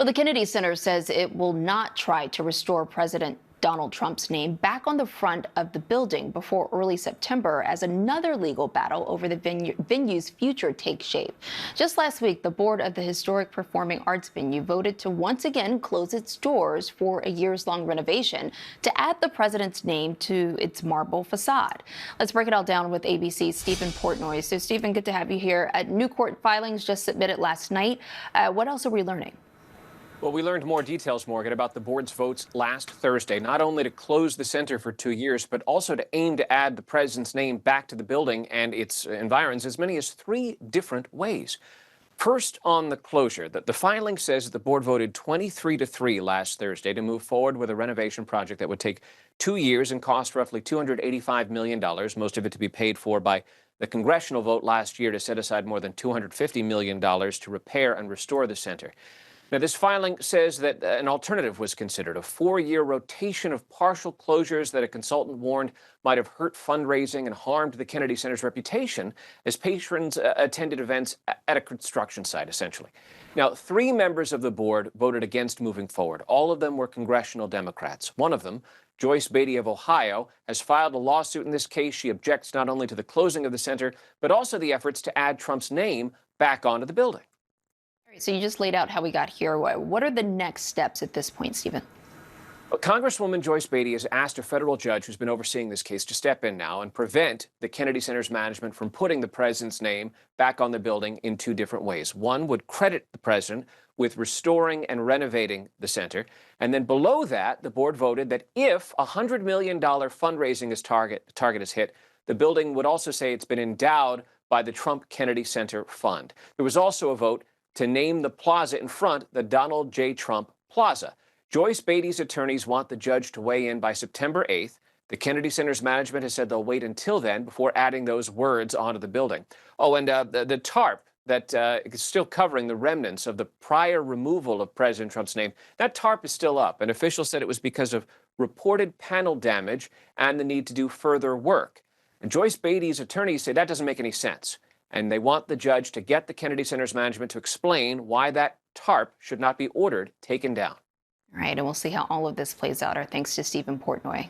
Well, the Kennedy Center says it will not try to restore President Donald Trump's name back on the front of the building before early September as another legal battle over the venue's future takes shape. Just last week, the board of the historic performing arts venue voted to once again close its doors for a years-long renovation to add the president's name to its marble facade. Let's break it all down with ABC's Steve Portnoy. So, Stephen, good to have you here. New court filings just submitted last night. What else are we learning? Well, we learned more details, Morgan, about the board's votes last Thursday, not only to close the center for 2 years, but also to aim to add the president's name back to the building and its environs as many as 3 different ways. First, on the closure, the filing says that the board voted 23-3 last Thursday to move forward with a renovation project that would take 2 years and cost roughly $285 million, most of it to be paid for by the congressional vote last year to set aside more than $250 million to repair and restore the center. Now, this filing says that an alternative was considered, a 4-year rotation of partial closures that a consultant warned might have hurt fundraising and harmed the Kennedy Center's reputation as patrons attended events at a construction site, essentially. Now, 3 members of the board voted against moving forward. All of them were congressional Democrats. One of them, Joyce Beatty of Ohio, has filed a lawsuit in this case. She objects not only to the closing of the center, but also the efforts to add Trump's name back onto the building. So you just laid out how we got here. What are the next steps at this point, Stephen? Well, Congresswoman Joyce Beatty has asked a federal judge who's been overseeing this case to step in now and prevent the Kennedy Center's management from putting the president's name back on the building in 2 different ways. One would credit the president with restoring and renovating the center. And then below that, the board voted that if a $100 million fundraising target is hit, the building would also say it's been endowed by the Trump Kennedy Center Fund. There was also a vote to name the plaza in front the Donald J. Trump Plaza. Joyce Beatty's attorneys want the judge to weigh in by September 8th. The Kennedy Center's management has said they'll wait until then before adding those words onto the building. Oh, and the tarp that is still covering the remnants of the prior removal of President Trump's name, that tarp is still up. And officials said it was because of reported panel damage and the need to do further work. And Joyce Beatty's attorneys say that doesn't make any sense. And they want the judge to get the Kennedy Center's management to explain why that tarp should not be ordered taken down. All right, and we'll see how all of this plays out. Our thanks to Steve Portnoy.